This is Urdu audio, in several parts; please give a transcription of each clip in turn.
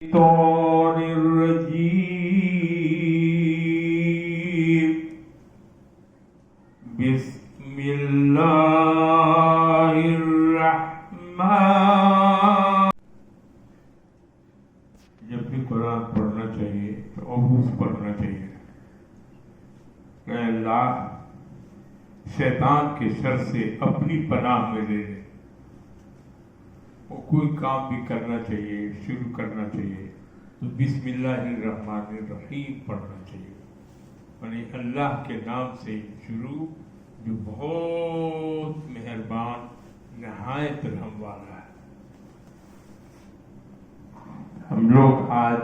الشيطان الرجيم بسم الله الرحمن. جب بھی قرآن پڑھنا چاہیے تو عبوس پڑھنا چاہیے. اے اللہ شیطان کے شر سے اپنی پناہ میں لے لے. کوئی کام بھی کرنا چاہیے، شروع کرنا چاہیے تو بسم اللہ الرحمن الرحیم پڑھنا چاہیے، یعنی اللہ کے نام سے شروع جو بہت مہربان نہایت رحم والا ہے. ہم لوگ آج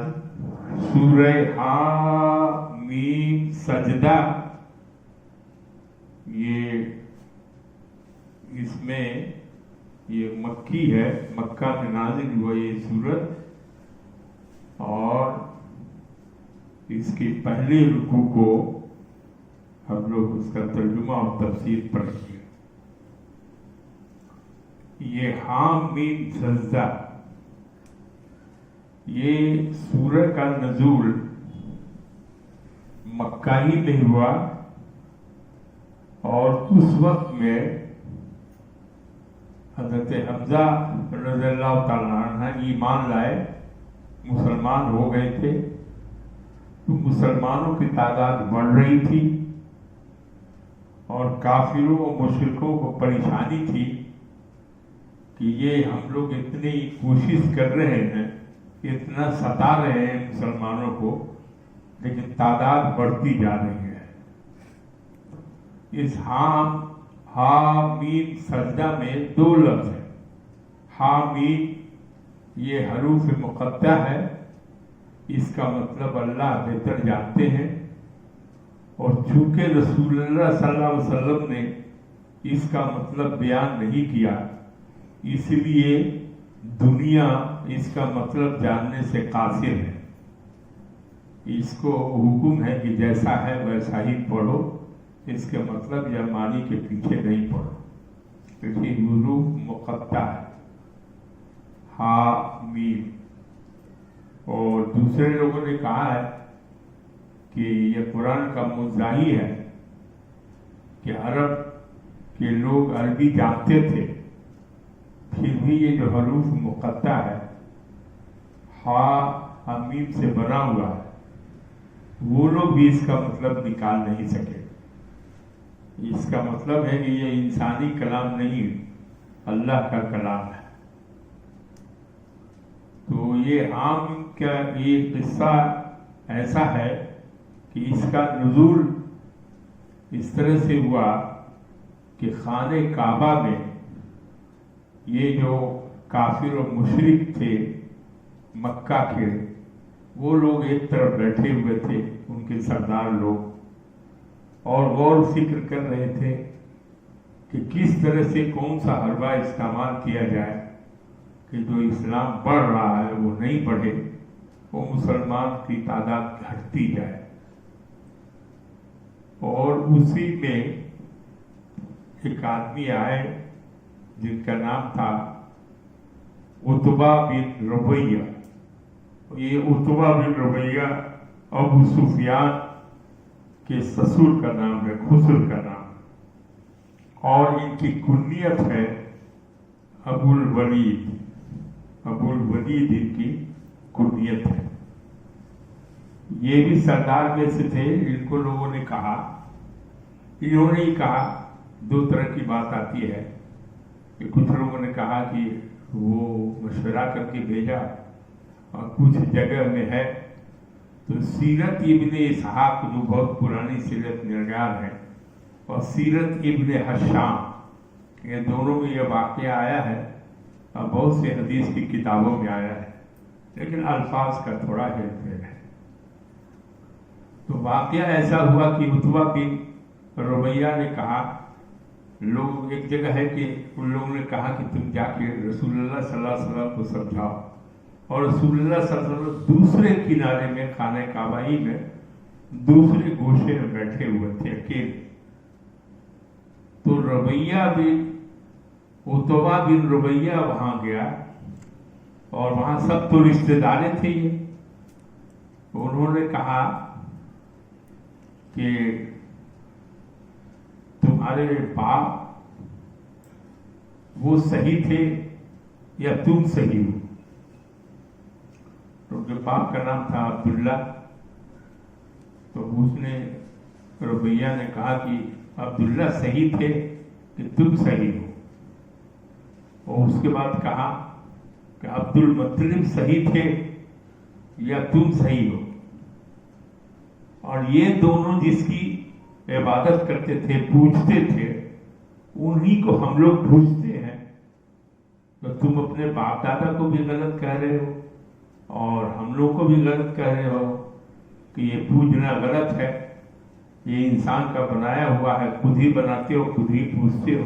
سورہ حامیم سجدہ، اس میں یہ مکی ہے، مکہ میں نازل ہوا یہ سورت، اور اس کے پہلے رکوع کو ہم لوگ اس کا ترجمہ اور تفسیر پڑھیں گے. یہ حامیم سجدہ، یہ سورہ کا نزول مکہ ہی میں ہوا، اور اس وقت میں حضرت حمزہ رضی اللہ تعالیٰ عنہ ایمان لائے، مسلمان ہو گئے تھے. تو مسلمانوں کی تعداد بڑھ رہی تھی اور کافروں اور مشرکوں کو پریشانی تھی کہ یہ ہم لوگ اتنی کوشش کر رہے ہیں، اتنا ستا رہے ہیں مسلمانوں کو، لیکن تعداد بڑھتی جا رہی ہے. اس حامیم سجدہ میں دو لفظ ہیں. حامیم یہ حروف مقطع ہے، اس کا مطلب اللہ بہتر جانتے ہیں، اور چونکہ رسول اللہ صلی اللہ علیہ وسلم نے اس کا مطلب بیان نہیں کیا، اس لیے دنیا اس کا مطلب جاننے سے قاصر ہے. اس کو حکم ہے کہ جیسا ہے ویسا ہی پڑھو، اس کے مطلب یا معنی کے پیچھے نہیں پڑھو، کیونکہ حروف مقطع ہے. حامیم. اور دوسرے لوگوں نے کہا ہے کہ یہ قرآن کا مزاحی ہے کہ عرب کے لوگ عربی جانتے تھے، پھر بھی یہ جو حروف مقطع ہے حامیم سے بنا ہوا ہے، وہ لوگ بھی اس کا مطلب نکال نہیں سکے. اس کا مطلب ہے کہ یہ انسانی کلام نہیں، اللہ کا کلام ہے. تو یہ عام کا یہ قصہ ایسا ہے کہ اس کا نزول اس طرح سے ہوا کہ خانہ کعبہ میں یہ جو کافر و مشرک تھے مکہ کے، وہ لوگ ایک طرف بیٹھے ہوئے تھے، ان کے سردار لوگ، اور غور فکر کر رہے تھے کہ کس طرح سے کون سا حربہ استعمال کیا جائے کہ جو اسلام بڑھ رہا ہے وہ نہیں بڑھے، وہ مسلمان کی تعداد گھٹتی جائے. اور اسی میں ایک آدمی آئے جن کا نام تھا عتبہ بن ربیعہ. یہ عتبہ بن ربیعہ ابو سفیان کے سسر کا نام ہے، خسر کا نام، اور ان کی کنیت ہے ابو الولید. ابو الولید ان کی کنیت ہے. یہ بھی سردار میں سے تھے. ان کو لوگوں نے کہا، انہوں نے ہی کہا، دو طرح کی بات آتی ہے کہ کچھ لوگوں نے کہا کہ وہ مشورہ کر کے بھیجا، اور کچھ جگہ میں ہے تو سیرت ابن اسحاق جو بہت پرانی سیرت نگار ہے، اور سیرت ابن حشام، یہ دونوں میں یہ واقعہ آیا ہے، اور بہت سے حدیث کی کتابوں میں آیا ہے، لیکن الفاظ کا تھوڑا ہیر پھیر ہے. تو واقعہ ایسا ہوا کہ عتبہ بن ربیعہ نے کہا، لوگ ایک جگہ ہے کہ ان لوگوں نے کہا کہ تم جا کے رسول اللہ صلی اللہ علیہ وسلم کو سمجھاؤ، اور رسول اللہ صلی اللہ علیہ وسلم دوسرے کنارے میں خانہ کعبہ ہی میں دوسرے گوشے میں بیٹھے ہوئے تھے اکیلے. تو عتبہ بن ربیعہ وہاں گیا اور وہاں سب تو رشتے دارے تھے یہ. انہوں نے کہا کہ تمہارے باپ وہ صحیح تھے یا تم صحیح ہو؟ تو ان کے باپ کا نام تھا عبداللہ. تو اس نے ربیہ نے کہا کہ عبداللہ صحیح تھے کہ تم صحیح ہو. اور اس کے بعد کہا کہ عبد المطلب صحیح تھے یا تم صحیح ہو. اور یہ دونوں جس کی عبادت کرتے تھے پوجتے تھے انہی کو ہم لوگ پوجتے ہیں. تو تم اپنے باپ دادا کو بھی غلط کہہ رہے ہو اور ہم لوگ کو بھی غلط کہہ رہے ہو کہ یہ پوجنا غلط ہے. یہ انسان کا بنایا ہوا ہے, خود ہی بناتے ہو خود ہی پوجتے ہو.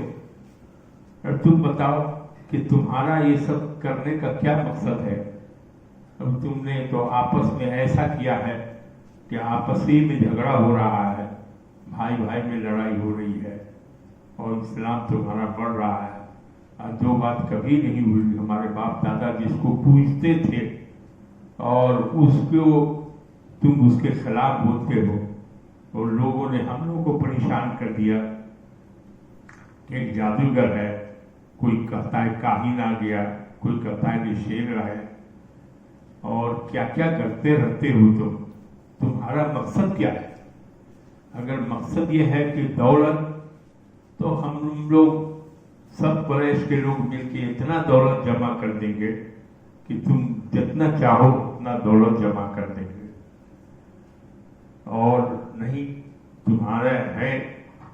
اور تم بتاؤ کہ تمہارا یہ سب کرنے کا کیا مقصد ہے؟ اب تم نے تو آپس میں ایسا کیا ہے کہ آپس ہی میں جھگڑا ہو رہا ہے, بھائی بھائی میں لڑائی ہو رہی ہے اور اسلام تمہارا بڑھ رہا ہے. اور جو بات کبھی نہیں ہوئی, ہمارے باپ دادا جس کو پوجتے تھے اور اس کو تم اس کے خلاف بولتے ہو. اور لوگوں نے ہم لوگوں کو پریشان کر دیا کہ ایک جادوگر ہے, کوئی کہتا ہے کاہن آ گیا, کوئی کہتا ہے کہ شیر ہے, اور کیا کیا کرتے رہتے ہو. تو تمہارا مقصد کیا ہے؟ اگر مقصد یہ ہے کہ دولت, تو ہم لوگ سب قریش کے لوگ مل کے اتنا دولت جمع کر دیں گے کہ تم جتنا چاہو اتنا دولت جمع کر دیں گے. اور نہیں تمہارا ہے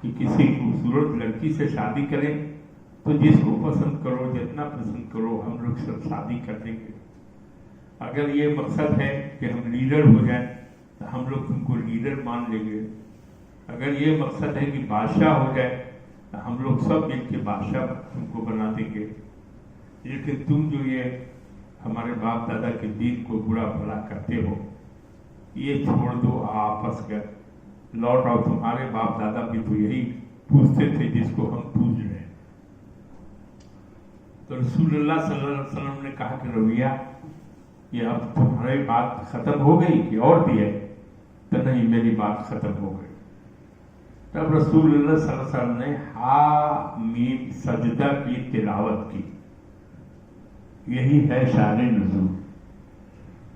کہ کسی خوبصورت لڑکی سے شادی کریں تو جس کو پسند کرو, جتنا پسند کرو, ہم لوگ سب شادی کر دیں گے. اگر یہ مقصد ہے کہ ہم لیڈر ہو جائیں تو ہم لوگ تم کو لیڈر مان لیں گے. اگر یہ مقصد ہے کہ بادشاہ ہو جائے تو ہم لوگ سب مل کے بادشاہ تم کو بنا دیں گے. لیکن تم جو یہ ہمارے باپ دادا کے دین کو برا بھلا کرتے ہو, یہ چھوڑ دو, آپس کا لوٹ آؤ. تمہارے باپ دادا بھی تو یہی پوچھتے تھے جس کو ہم پوچھ رہے ہیں. تو رسول اللہ صلی اللہ علیہ وسلم نے کہا کہ رویہ یہ اب تمہاری بات ختم ہو گئی کہ اور بھی ہے؟ تو نہیں, میری بات ختم ہو گئی. تب رسول اللہ صلی اللہ علیہ وسلم نے حامیم سجدہ کی تلاوت کی. یہی ہے شان نزول.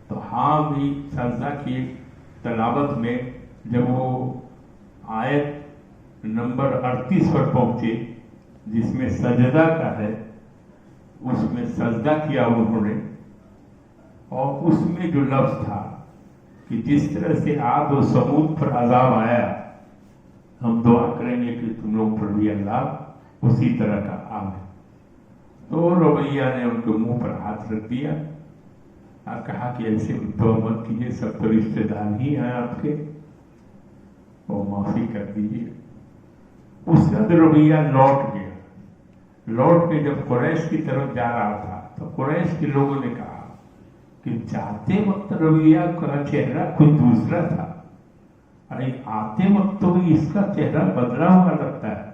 تو حامیم سجدہ کی تلاوت میں جب وہ آیت نمبر 38 پر پہنچے جس میں سجدہ کا ہے, اس میں سجدہ کیا انہوں نے. اور اس میں جو لفظ تھا کہ جس طرح سے عاد و سمود پر عذاب آیا, ہم دعا کریں گے کہ تم لوگ پر بھی اللہ اسی طرح کا آئے. تو ربیہ نے ان کے منہ پر ہاتھ رکھ دیا اور کہا کہ ایسے دعا مت کیجیے, سب تو رشتے دار ہی ہیں آپ کے, اور معافی کر دیجیے. اس کے بعد ربیہ لوٹ گیا. لوٹ کے جب قریش کی طرف جا رہا تھا تو قریش کے لوگوں نے کہا کہ جاتے وقت ربیہ کا چہرہ کوئی دوسرا تھا, ارے آتے وقت تو اس کا چہرہ بدلا ہوا لگتا ہے.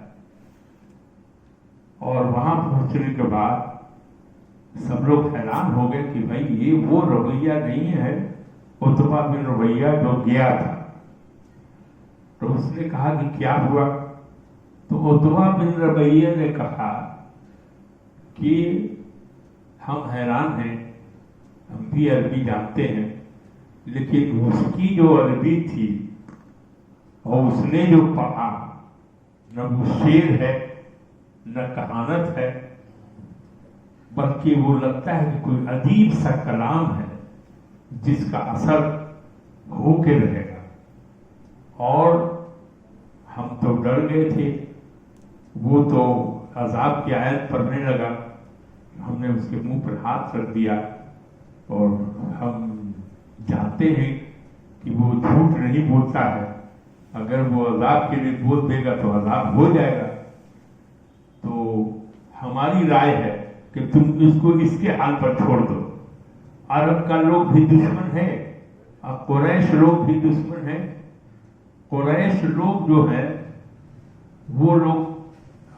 اور وہاں پہنچنے کے بعد سب لوگ حیران ہو گئے کہ بھائی یہ وہ ربیہ نہیں ہے عتبہ بن ربیہ جو گیا تھا. تو اس نے کہا کہ کیا ہوا؟ تو عتبہ بن ربیہ نے کہا کہ ہم حیران ہیں, ہم بھی عربی جانتے ہیں, لیکن اس کی جو عربی تھی اور اس نے جو پڑھا, نہ وہ شعر ہے نہ کہانت ہے, بلکہ وہ لگتا ہے کہ کوئی عجیب سا کلام ہے جس کا اثر ہو کے رہے گا. اور ہم تو ڈر گئے تھے. وہ تو عذاب کی آیت پڑھنے لگا, ہم نے اس کے منہ پر ہاتھ رکھ دیا, اور ہم جانتے ہیں کہ وہ جھوٹ نہیں بولتا ہے, اگر وہ عذاب کے لیے بول دے گا تو عذاب ہو جائے گا. تو ہماری رائے ہے کہ تم اس کو اس کے حال پر چھوڑ دو. عرب کا لوگ بھی دشمن ہے, اور قریش لوگ بھی دشمن ہیں. قریش لوگ جو ہیں وہ لوگ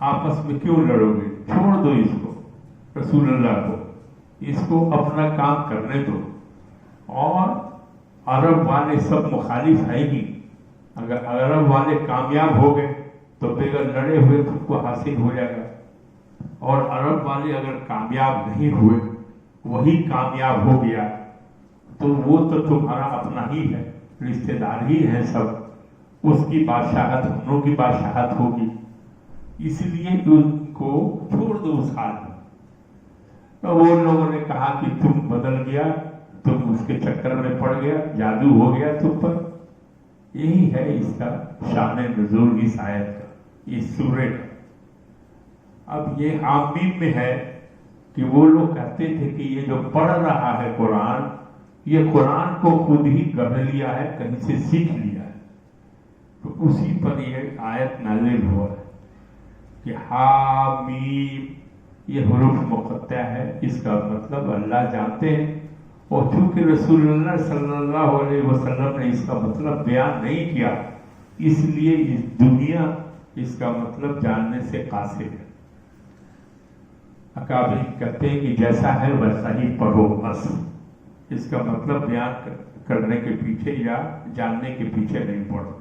آپس میں کیوں لڑو گے, چھوڑ دو اس کو, رسول اللہ کو. اس کو اپنا کام کرنے دو. اور عرب والے سب مخالف ہے ہی. اگر عرب والے کامیاب ہو گئے تو بغیر لڑے ہوئے تم کو حاصل ہو جائے گا، اور عرب والے اگر کامیاب نہیں ہوئے، وہی کامیاب ہو گیا تو وہ تو تمہارا اپنا ہی ہے، رشتہ دار ہی ہے سب. اس کی بادشاہت ہم لوگوں کی بادشاہت ہوگی. اس لیے ان کو چھوڑ دو اس حال میں. تو وہ لوگوں نے کہا کہ تم بدل گیا، تم اس کے چکر میں پڑ گیا، جادو ہو گیا تم پر. یہی ہے اس کا شان نزول اس آیت کا، اس سورے کا. اب یہ عامین میں ہے کہ وہ لوگ کہتے تھے کہ یہ جو پڑھ رہا ہے قرآن، یہ قرآن کو خود ہی گڑھ لیا ہے، کہیں سے سیکھ لیا ہے. تو اسی پر یہ آیت نازل ہوا ہے کہ حامیم، یہ حروف مقطع ہے. اس کا مطلب اللہ جانتے ہیں، اور چونکہ رسول اللہ صلی اللہ علیہ وسلم نے اس کا مطلب بیان نہیں کیا، اس لیے اس دنیا اس کا مطلب جاننے سے قاصر ہے. اکابر کہتے ہیں کہ جیسا ہے ویسا ہی پڑھو بس، اس کا مطلب بیان کرنے کے پیچھے یا جاننے کے پیچھے نہیں پڑھو.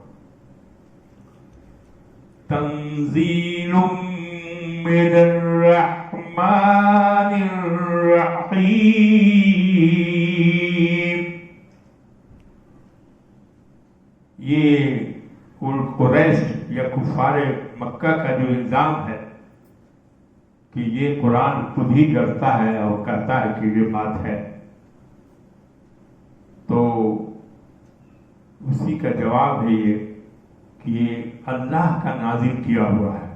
تنزیل من الرحمن الرحیم. یہ قریش یا کفار مکہ کا جو الزام ہے کہ یہ قرآن خود ہی کرتا ہے اور کہتا ہے کہ یہ بات ہے، تو اسی کا جواب ہے یہ کہ یہ اللہ کا نازل کیا ہوا ہے.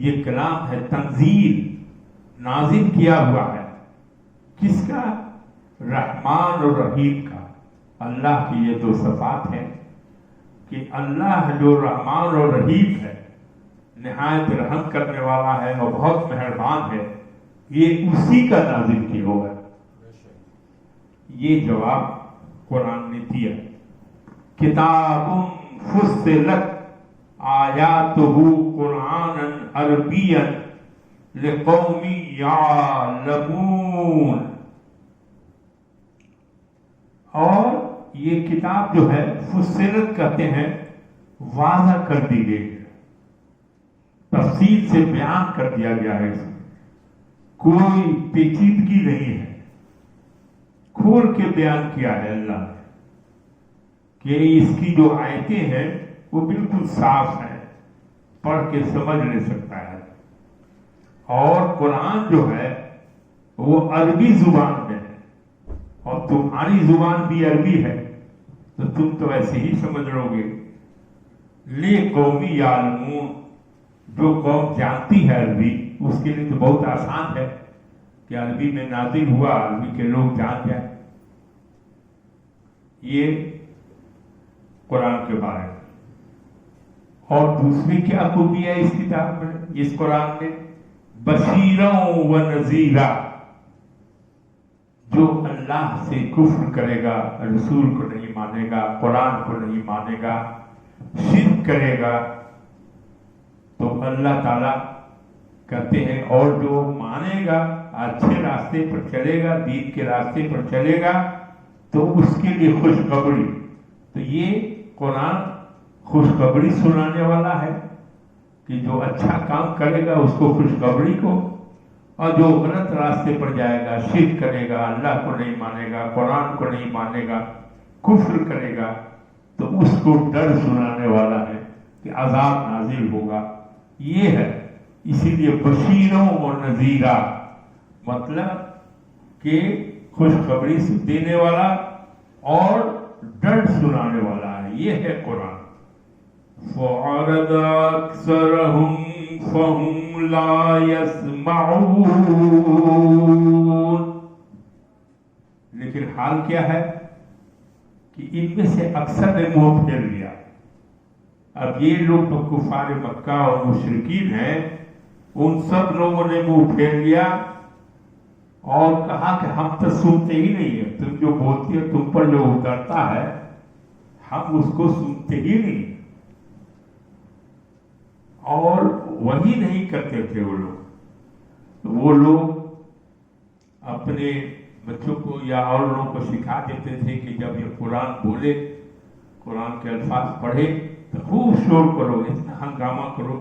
یہ کلام ہے تنزیل، نازل کیا ہوا ہے. کس کا؟ رحمان اور رحیم کا. اللہ کی یہ دو صفات ہیں کہ اللہ جو رحمان اور رحیم ہے، نہایت رحم کرنے والا ہے اور بہت مہربان ہے، یہ اسی کا نازل کیا ہوا ہے. یہ جواب قرآن نے دیا. کتاب فصلت آیاتہ قرآنا عربیا لقوم یعلمون. اور یہ کتاب جو ہے فصلت کہتے ہیں، واضح کر دی گئی ہے، تفصیل سے بیان کر دیا گیا ہے. اس میں کوئی پیچیدگی نہیں ہے، کھول کے بیان کیا ہے اللہ نے کہ اس کی جو آیتیں ہیں وہ بالکل صاف ہیں، پڑھ کے سمجھ لے سکتا ہے. اور قرآن جو ہے وہ عربی زبان میں ہے، اور تمہاری زبان بھی عربی ہے، تو تم تو ایسے ہی سمجھ لو گے. لِقَوْمٍ یعلمون، جو قوم جانتی ہے عربی، اس کے لیے تو بہت آسان ہے کہ عربی میں نازل ہوا، عربی کے لوگ جان جائیں. یہ قرآن کے بارے میں. اور دوسری کیا خوبی ہے اس کتاب میں، اس قرآن میں؟ بشیرا و نذیرا. جو اللہ سے کفر کرے گا، رسول کو نہیں مانے گا، قرآن کو نہیں مانے گا، شرک کرے گا، تو اللہ تعالیٰ کہتے ہیں اور جو مانے گا، اچھے راستے پر چلے گا، دین کے راستے پر چلے گا، تو اس کے لیے خوشخبری. تو یہ قرآن خوشخبری سنانے والا ہے کہ جو اچھا کام کرے گا اس کو خوشخبری کو، اور جو غلط راستے پر جائے گا، شرک کرے گا، اللہ کو نہیں مانے گا، قرآن کو نہیں مانے گا، کفر کرے گا، تو اس کو ڈر سنانے والا ہے کہ عذاب نازل ہوگا. یہ ہے، اسی لیے بشیروں و نذیرا، مطلب کہ خوشخبری دینے والا اور ڈر سنانے والا ہے. یہ ہے قرآن. فَعَرَضَ أَكْثَرُهُمْ فَهُمْ لَا يَسْمَعُونَ. لیکن حال کیا ہے کہ ان میں سے اکثر نے منہ پھیر لیا. اب یہ لوگ تو کفار مکہ اور مشرکین ہیں، ان سب لوگوں نے منہ پھیر لیا اور کہا کہ ہم تو سنتے ہی نہیں ہیں، تم جو بولتی ہے، تم پر جو اترتا ہے، ہم اس کو سنتے ہی نہیں. اور وہی نہیں کرتے تھے وہ لوگ. وہ لوگ اپنے بچوں کو یا اور لوگوں کو سکھا دیتے تھے کہ جب یہ قرآن بولے، قرآن کے الفاظ پڑھے تو خوب شور کرو، اتنا ہنگامہ کرو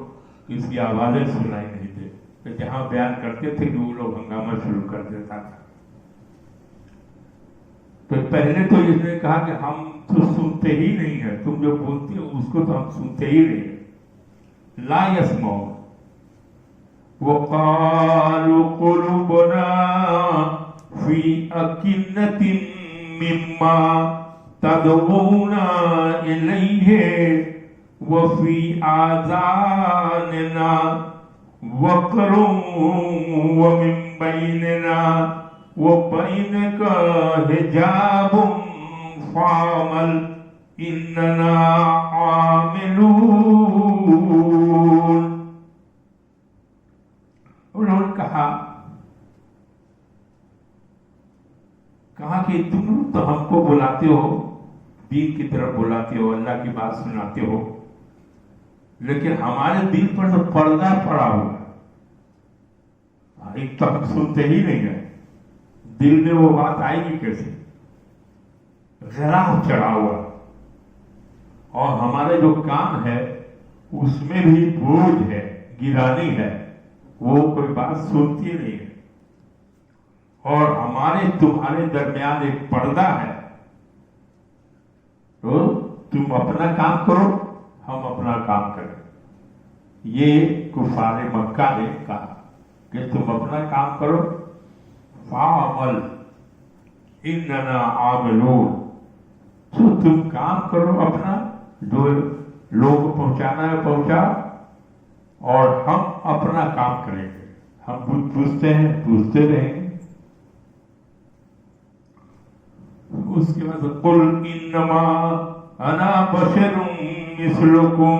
کہ اس کی آوازیں سنائی نہیں دے. تو جہاں بیان کرتے تھے کہ وہ لوگ ہنگامہ شروع کر دیتا تھا. تو پہلے تو اس نے کہا کہ ہم تو سنتے ہی نہیں ہیں، تم جو بولتے ہو اس کو تو ہم سنتے ہی نہیں ہیں. لا يسمعون. وقالوا قلوبنا في أكنة مما تدعونا إليه وفي آذاننا وقر ومن بيننا وبينك حجاب فاعمل إننا عاملون. انہوں نے کہا کہ تم تو ہم کو بلاتے ہو، دین کی طرف بلاتے ہو، اللہ کی بات سناتے ہو، لیکن ہمارے دل پر تو پردہ پڑا ہوا ہے. ایک تو ہم سنتے ہی نہیں ہیں، دل میں وہ بات آئے گی کیسے؟ غلاف چڑھا ہوا. اور ہمارے جو کام ہے اس میں بھی بوجھ ہے، گرانی ہے، وہ کوئی بات سنتی نہیں ہے. اور ہمارے تمہارے درمیان ایک پردہ ہے. تو تم اپنا کام کرو، ہم اپنا کام کریں. یہ کفار مکہ نے کہا کہ تم اپنا کام کرو، فاعمل اننا عاملون. تو تم کام کرو اپنا، جو لوگ پہنچانا ہے پہنچا، اور ہم اپنا کام کریں گے. ہم پوچھتے ہیں، پوچھتے رہیں گے. اس کے بعد قل انما انا بشر مثلکم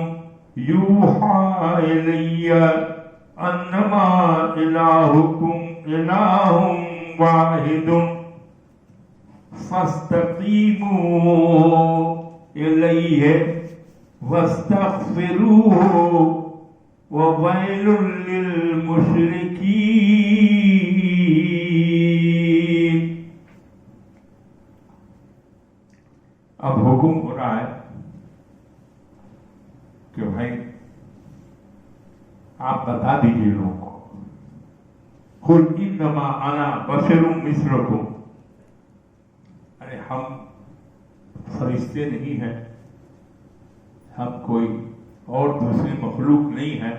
یوحی الی انما الہکم الہ واحد فاستقیموا الیہ واستغفروہ وَوَيْلٌ لِّلْمُشْرِكِينَ. اب حکم ہو رہا ہے کہ بھائی آپ بتا دیجیے لوگوں کو، قُلْ إِنَّمَا أَنَا بَشَرٌ مِثْلُكُمْ. ارے ہم فرشتے نہیں ہیں، ہم کوئی اور دوسری مخلوق نہیں ہے،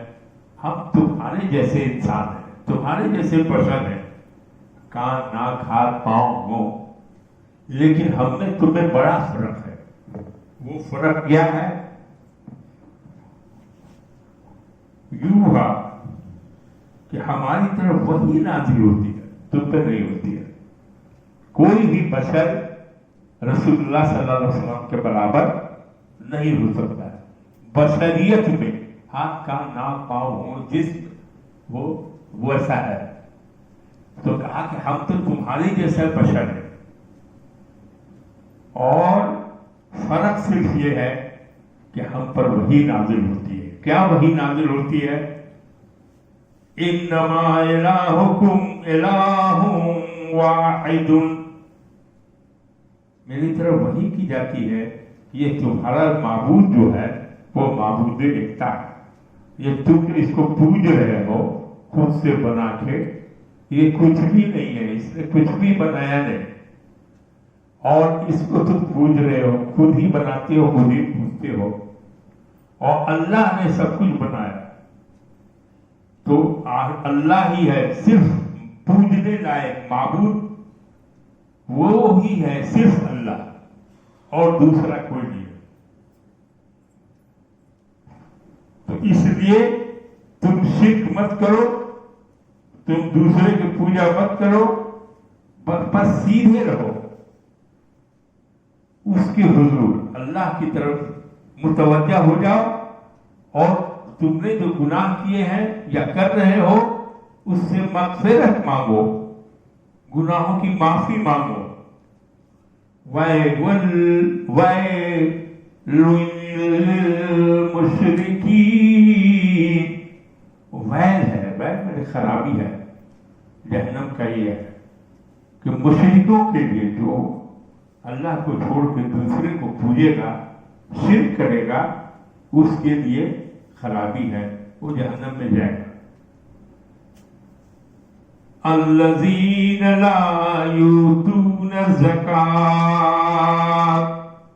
ہم تمہارے جیسے انسان ہیں، تمہارے جیسے بشر ہیں، کان ناک ہاتھ پاؤں ہوں. لیکن ہم میں تمہیں بڑا فرق ہے. وہ فرق کیا ہے؟ یوحا، کہ ہماری طرف وحی نازل ہوتی ہے، تم پہ نہیں ہوتی ہے. کوئی بھی بشر رسول اللہ صلی اللہ علیہ وسلم کے برابر نہیں ہو سکتا ہے. بشریت میں ہاتھ کا ناک پاؤں ہو، جسم وہ ایسا ہے. تو کہا کہ ہم تو تمہارے جیسا بشر ہیں، اور فرق صرف یہ ہے کہ ہم پر وحی نازل ہوتی ہے. کیا وحی نازل ہوتی ہے؟ انما الہکم الہ واحد. میری طرف وحی کی جاتی ہے یہ تمہارا معبود جو ہے وہ معبود ایکتا ہے. یہ تم اس کو پوج رہے ہو خود سے بنا کے، یہ کچھ بھی نہیں ہے، اس نے کچھ بھی بنایا نہیں. اور اس کو تم پوج رہے ہو، خود ہی بناتے ہو، خود ہی پوجتے ہو. اور اللہ نے سب کچھ بنایا، تو اللہ ہی ہے صرف پوجنے لائق معبود. وہ ہی ہے صرف اللہ، اور دوسرا کوئی نہیں ہے. تو اس لیے تم شرک مت کرو، تم دوسرے کی پوجا مت کرو، بس سیدھے رہو، اس کے حضور اللہ کی طرف متوجہ ہو جاؤ. اور تم نے جو گناہ کیے ہیں یا کر رہے ہو اس سے مغفرت مانگو، گناہوں کی معافی مانگو. وَيْلٌ لِّلْمُشْرِكِينَ. ویل ہے، ویل میری خرابی ہے، جہنم کا یہ ہے. کہ مشرکوں کے لیے جو اللہ کو چھوڑ کے دوسرے کو پوجے گا، شرک کرے گا، اس کے لیے خرابی ہے، وہ جہنم میں جائے گا۔ الذین لا یؤتون الزکاۃ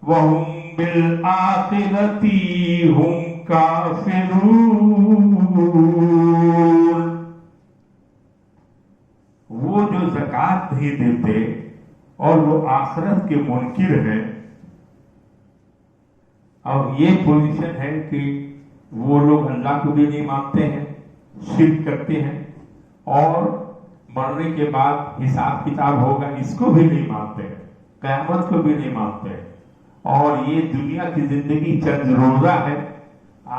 وہم بالآخرۃ ہم کافرون، وہ جو زکوٰۃ نہیں دیتے اور وہ آخرت کے منکر ہیں۔ اور یہ پوزیشن ہے کہ وہ لوگ اللہ کو بھی نہیں مانتے ہیں، شرک کرتے ہیں، اور مرنے کے بعد حساب کتاب ہوگا اس کو بھی نہیں مانتے ہیں، قیامت کو بھی نہیں مانتے ہیں، اور یہ دنیا کی زندگی چند روزہ ہے،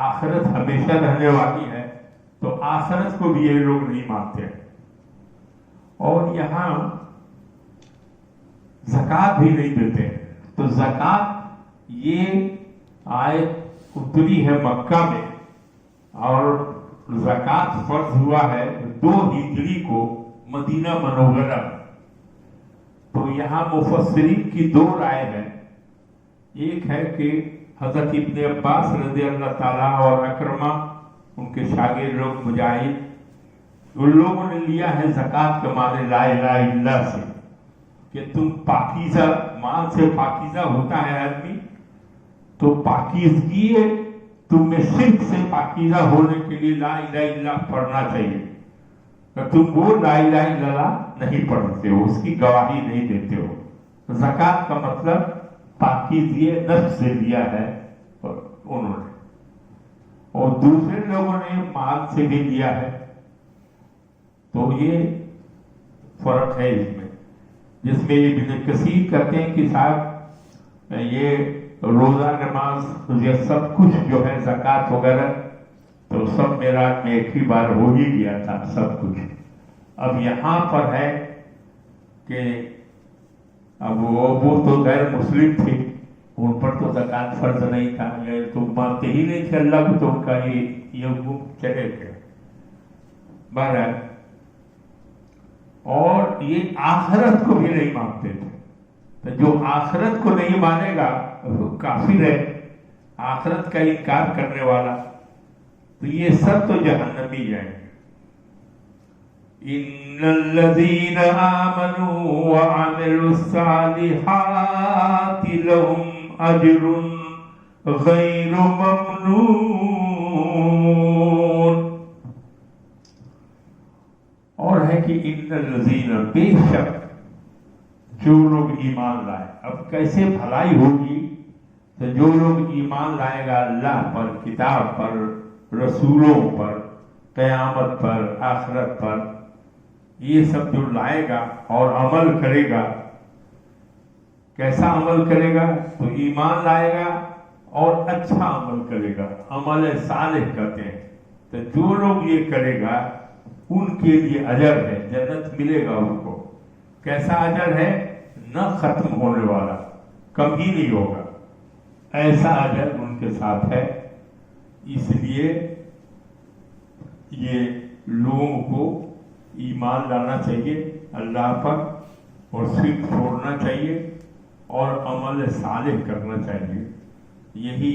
آخرت ہمیشہ رہنے والی ہے، تو آخرت کو بھی یہ لوگ نہیں مانتے ہیں۔ اور یہاں زکوٰۃ بھی نہیں دیتے ہیں۔ تو زکوٰۃ یہ آیت اتری ہے مکہ میں، اور زکوٰۃ فرض ہوا ہے 2 ہجری کو مدینہ منورہ میں۔ تو یہاں مفسرین کی 2 رائے ہیں۔ ایک ہے کہ حضرت ابن عباس رضی اللہ تعالیٰ اور اکرمہ ان کے شاگرد لوگ مجاہد، ان لوگوں نے لیا ہے زکوٰۃ کے معنی لا الہ الا اللہ سے، کہ تم پاکیزہ، مال سے پاکیزہ ہوتا ہے آدمی، تو پاکیزگی ہے، تم میں شرک سے پاکیزہ ہونے کے لیے لا الہ الا اللہ پڑھنا چاہیے۔ تم وہ لا الہ الا اللہ نہیں پڑھتے ہو، اس کی گواہی نہیں دیتے ہو۔ زکوٰۃ کا مطلب پاکیزگی نفس سے لیا ہے انہوں نے، اور دوسرے لوگوں نے مال سے بھی لیا ہے۔ تو یہ فرق ہے اس میں، جس میں ابن کثیر کہتے ہیں کہ صاحب یہ روزہ، نماز، یہ سب کچھ جو ہے زکوٰۃ وغیرہ تو سب میراث میں ایک ہی بار ہو ہی گیا تھا سب کچھ۔ اب یہاں پر ہے کہ اب وہ تو غیر مسلم تھے، ان پر تو زکوٰۃ فرض نہیں تھا، یہ تو مانتے ہی نہیں تھے اللہ کو، تو ان کا یہ حکم چلے گئے بہرحال۔ اور یہ آخرت کو بھی نہیں مانتے تھے، تو جو آخرت کو نہیں مانے گا وہ کافر ہے، آخرت کا انکار کرنے والا، تو یہ سب تو جہنمی جائیں گے۔ ان الذين آمنوا وعملوا الصالحات لهم اجر غیر ممنون۔ اور ہے کہ ان الذین، بے شک جو لوگ ایمان لائے، اب کیسے بھلائی ہوگی؟ تو جو لوگ ایمان لائے گا اللہ پر، کتاب پر، رسولوں پر، قیامت پر، آخرت پر، یہ سب جو لائے گا اور عمل کرے گا، کیسا عمل کرے گا؟ تو ایمان لائے گا اور اچھا عمل کرے گا، عمل صالح کہتے ہیں۔ تو جو لوگ یہ کرے گا ان کے لیے اجر ہے، جنت ملے گا ان کو۔ کیسا اجر ہے؟ نہ ختم ہونے والا، کبھی نہیں ہوگا، ایسا اجر ان کے ساتھ ہے۔ اس لیے یہ لوگوں کو ایمان لانا چاہیے اللہ پر، اور شرک چھوڑنا چاہیے، اور عمل صالح کرنا چاہیے۔ یہی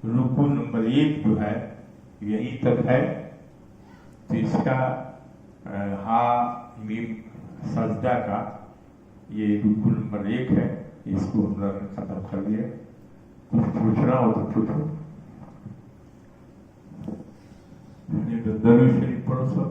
رکن نمبر 1 جو ہے یہی تک ہے۔ تو اس کا ہا میم سجدہ کا یہ رکن نمبر 1 ہے، اس کو ہم لوگ نے ختم کر دیا۔ کچھ پوچھنا ہو تو پوچھو۔ درود شریف پڑھو سب۔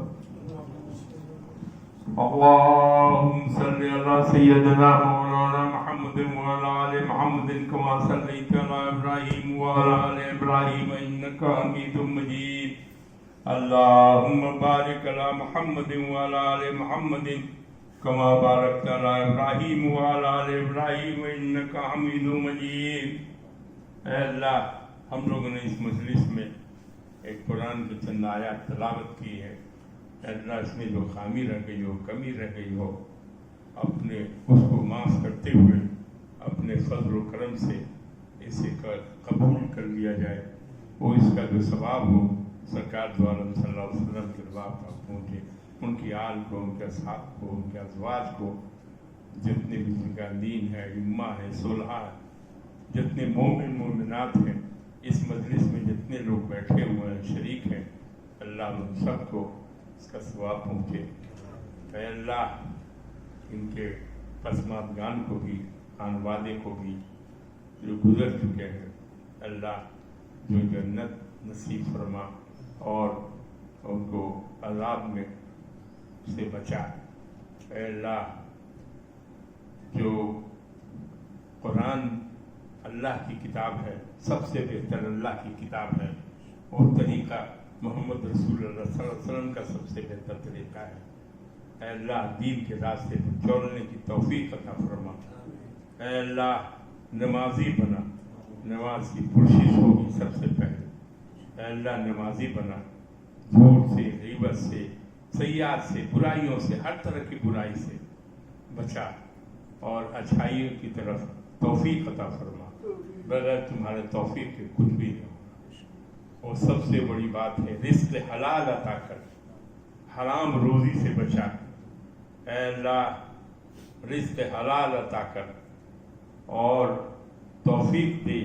اللهم صل على سيدنا مولانا محمد وعلى آل محمد كما صليت على إبراهيم وعلى آل إبراهيم إنك حميد مجيد۔ اللهم بارك على محمد وعلى آل محمد كما باركت على إبراهيم وعلى آل إبراهيم إنك حميد مجيد۔ اے اللہ، ہم لوگوں نے اس مجلس میں ایک قرآن کی چند آیات تلاوت کی ہے، اللہ اس میں جو خامی رہ گئی ہو، کمی رہ گئی ہو، اپنے اس کو معاف کرتے ہوئے اپنے فضل و کرم سے اسے قبول کر لیا جائے، وہ اس کا جو ثواب ہو سرکار دو عالم صلی اللہ علیہ وسلم کے رضا تک پہنچے، ان کی آل کو، ان کے اصحاب کو، ان کے ازواج کو، جتنے بھی بزرگان ہیں، ائمہ ہیں، صلحاء ہیں، جتنے مومن مومنات ہیں، اس مجلس میں جتنے لوگ بیٹھے ہوئے ہیں، شریک ہیں، اللہ ان سب کو اس کا ثواب پہنچے۔ اے اللہ ان کے پسماندگان کو بھی، خانوادے کو بھی جو گزر چکے ہیں، اللہ جو جنت نصیب فرما اور ان کو عذاب میں سے بچا۔ اے اللہ جو قرآن اللہ کی کتاب ہے، سب سے بہتر اللہ کی کتاب ہے، اور طریقہ محمد رسول اللہ صلی اللہ علیہ وسلم کا سب سے بہتر طریقہ ہے۔ اے اللہ دین کے راستے پر چلنے کی توفیق عطا فرما۔ اے اللہ نمازی بنا، نماز کی پرشش ہوگی سب سے پہلے۔ اے اللہ نمازی بنا، جھوٹ سے، غیبت سے، سیئات سے، برائیوں سے، ہر طرح کی برائی سے بچا اور اچھائیوں کی طرف توفیق عطا فرما۔ بغیر تمہارے توفیق کے کچھ بھی نہیں ہوگا۔ اور سب سے بڑی بات ہے رزق حلال عطا کر، حرام روزی سے بچا۔ اے اللہ رزق حلال عطا کر اور توفیق دے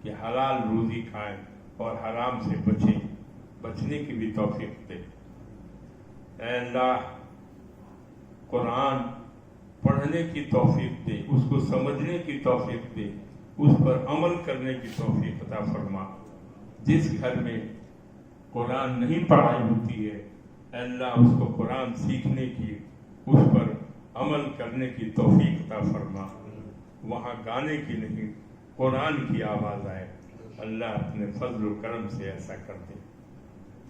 کہ حلال روزی کھائیں اور حرام سے بچیں، بچنے کی بھی توفیق دے۔ اے اللہ قرآن پڑھنے کی توفیق دے، اس کو سمجھنے کی توفیق دے، اس پر عمل کرنے کی توفیق عطا فرما۔ جس گھر میں قرآن نہیں پڑھائی ہوتی ہے، اے اللہ اس کو قرآن سیکھنے کی، اس پر عمل کرنے کی توفیق عطا فرما۔ وہاں گانے کی نہیں، قرآن کی آواز آئے، اللہ اپنے فضل و کرم سے ایسا کر دے۔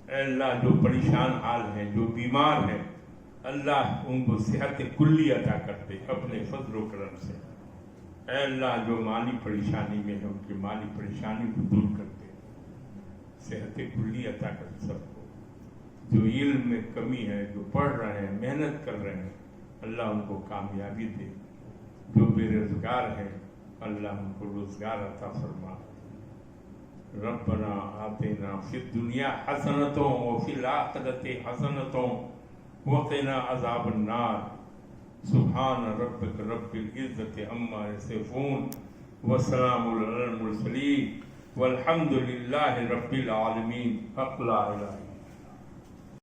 اے اللہ جو پریشان حال ہیں، جو بیمار ہیں، اللہ ان کو صحت کلی عطا کر دے اپنے فضل و کرم سے۔ اے اللہ جو مالی پریشانی میں ہے ان کی مالی پریشانی کو دور کر دے، صحت کلی عطا کر سب کو۔ جو علم میں کمی ہے، جو پڑھ رہے ہیں، محنت کر رہے ہیں، اللہ ان کو کامیابی دے۔ جو بے روزگار ہیں اللہ ان کو روزگار عطا فرما۔ ربنا آتنا فی الدنیا حسنۃ وفی الآخرۃ حسنۃ وقنا عذاب النار۔ سبحان ربک رب العزۃ عما یصفون وسلام علی المرسلین والحمد للہ رب العالمین۔ حق لا الہ الا اللہ۔